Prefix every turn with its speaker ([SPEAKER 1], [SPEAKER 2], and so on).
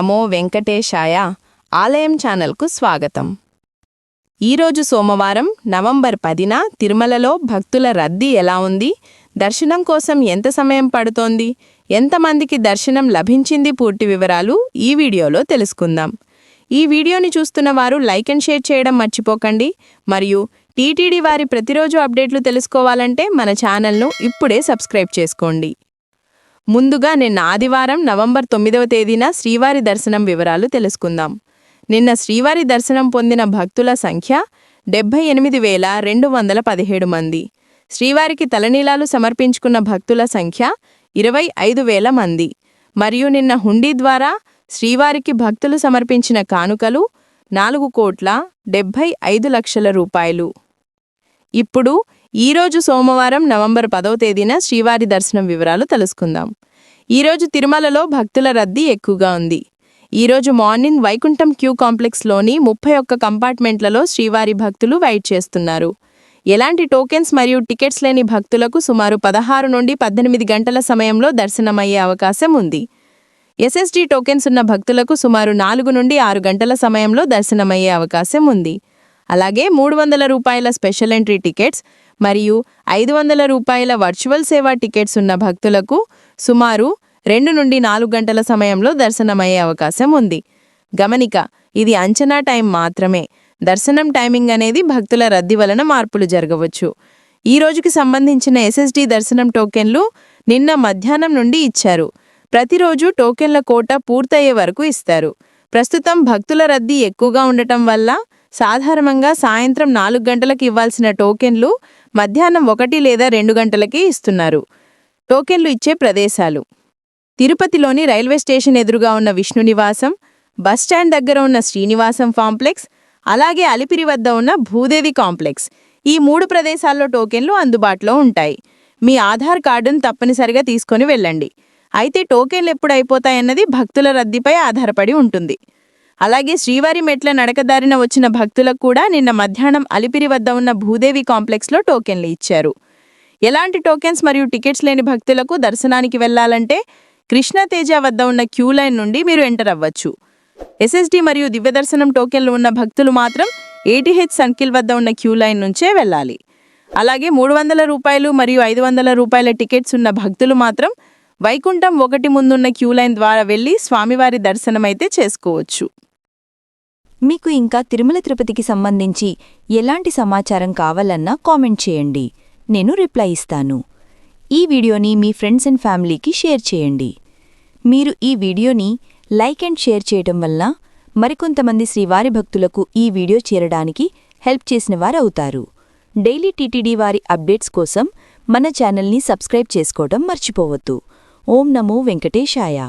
[SPEAKER 1] నమో వెంకటేశాయ ఆలయం ఛానల్కు స్వాగతం. ఈరోజు సోమవారం నవంబర్ 10న తిరుమలలో భక్తుల రద్దీ ఎలా ఉంది, దర్శనం కోసం ఎంత సమయం పడుతోంది, ఎంతమందికి దర్శనం లభించింది పూర్తి వివరాలు ఈ వీడియోలో తెలుసుకుందాం. ఈ వీడియోని చూస్తున్న వారు లైక్ అండ్ షేర్ చేయడం మర్చిపోకండి. మరియు టీటీడీ వారి ప్రతిరోజు అప్డేట్లు తెలుసుకోవాలంటే మన ఛానల్ను ఇప్పుడే సబ్స్క్రైబ్ చేసుకోండి. ముందుగా నిన్న ఆదివారం నవంబర్ 9వ తేదీన శ్రీవారి దర్శనం వివరాలు తెలుసుకుందాం. నిన్న శ్రీవారి దర్శనం పొందిన భక్తుల సంఖ్య 78,217 మంది. శ్రీవారికి తలనీలాలు సమర్పించుకున్న భక్తుల సంఖ్య 25,000 మంది. మరియు నిన్న హుండీ ద్వారా శ్రీవారికి భక్తులు సమర్పించిన కానుకలు 4,75,00,000 రూపాయలు. ఇప్పుడు ఈరోజు సోమవారం నవంబర్ 10వ తేదీన శ్రీవారి దర్శనం వివరాలు తెలుసుకుందాం. ఈరోజు తిరుమలలో భక్తుల రద్దీ ఎక్కువగా ఉంది. ఈరోజు మార్నింగ్ వైకుంఠం క్యూ కాంప్లెక్స్లోని 31 కంపార్ట్మెంట్లలో శ్రీవారి భక్తులు వెయిట్ చేస్తున్నారు. ఎలాంటి టోకెన్స్ మరియు టికెట్స్ లేని భక్తులకు సుమారు 16 నుండి 18 గంటల సమయంలో దర్శనమయ్యే అవకాశం ఉంది. ఎస్ఎస్డి టోకెన్స్ ఉన్న భక్తులకు సుమారు 4 నుండి 6 గంటల సమయంలో దర్శనమయ్యే అవకాశం ఉంది. అలాగే 300 రూపాయల స్పెషల్ ఎంట్రీ టికెట్స్ మరియు 500 రూపాయల వర్చువల్ సేవా టికెట్స్ ఉన్న భక్తులకు సుమారు 2 నుండి 4 గంటల సమయంలో దర్శనమయ్యే అవకాశం ఉంది. గమనిక, ఇది అంచనా టైం మాత్రమే. దర్శనం టైమింగ్ అనేది భక్తుల రద్దీ వలన మార్పులు జరగవచ్చు. ఈ రోజుకి సంబంధించిన ఎస్ఎస్డి దర్శనం టోకెన్లు నిన్న మధ్యాహ్నం నుండి ఇచ్చారు. ప్రతిరోజు టోకెన్ల కోట పూర్తయ్యే వరకు ఇస్తారు. ప్రస్తుతం భక్తుల రద్దీ ఎక్కువగా ఉండటం వల్ల సాధారణంగా సాయంత్రం 4 గంటలకు ఇవ్వాల్సిన టోకెన్లు మధ్యాహ్నం 1 లేదా 2 గంటలకే ఇస్తున్నారు. టోకెన్లు ఇచ్చే ప్రదేశాలు: తిరుపతిలోని రైల్వే స్టేషన్ ఎదురుగా ఉన్న విష్ణు నివాసం, బస్టాండ్ దగ్గర ఉన్న శ్రీనివాసం కాంప్లెక్స్, అలాగే అలిపిరి వద్ద ఉన్న భూదేవి కాంప్లెక్స్. ఈ 3 ప్రదేశాల్లో టోకెన్లు అందుబాటులో ఉంటాయి. మీ ఆధార్ కార్డును తప్పనిసరిగా తీసుకొని వెళ్ళండి. అయితే టోకెన్లు ఎప్పుడు అయిపోతాయన్నది భక్తుల రద్దీపై ఆధారపడి ఉంటుంది. అలాగే శ్రీవారి మెట్ల నడకదారిన వచ్చిన భక్తులకు కూడా నిన్న మధ్యాహ్నం అలిపిరి వద్ద ఉన్న భూదేవి కాంప్లెక్స్లో టోకెన్లు ఇచ్చారు. ఎలాంటి టోకెన్స్ మరియు టికెట్స్ లేని భక్తులకు దర్శనానికి వెళ్లాలంటే కృష్ణతేజ వద్ద ఉన్న క్యూ లైన్ నుండి మీరు ఎంటర్ అవ్వచ్చు. ఎస్ఎస్డి మరియు దివ్యదర్శనం టోకెన్లు ఉన్న భక్తులు మాత్రం ఏటీహెచ్ సర్కిల్ వద్ద ఉన్న క్యూ లైన్ నుంచే వెళ్ళాలి. అలాగే 300 రూపాయలు మరియు 500 రూపాయల టికెట్స్ ఉన్న భక్తులు మాత్రం వైకుంఠం 1 ముందున్న క్యూ లైన్ ద్వారా వెళ్లి స్వామివారి దర్శనమైతే చేసుకోవచ్చు.
[SPEAKER 2] మీకు ఇంకా తిరుమల తిరుపతికి సంబంధించి ఎలాంటి సమాచారం కావాలన్నా కామెంట్ చేయండి, నేను రిప్లై ఇస్తాను. ఈ వీడియోని మీ ఫ్రెండ్స్ అండ్ ఫ్యామిలీకి షేర్ చేయండి. మీరు ఈ వీడియోని లైక్ అండ్ షేర్ చేయటం వల్ల మరికొంతమంది శ్రీవారి భక్తులకు ఈ వీడియో చేరడానికి హెల్ప్ చేసినవారవుతారు. డైలీ టీటీడీ వారి అప్డేట్స్ కోసం మన ఛానల్ని సబ్స్క్రైబ్ చేసుకోవడం మర్చిపోవద్దు. ఓం నమో వెంకటేశాయ.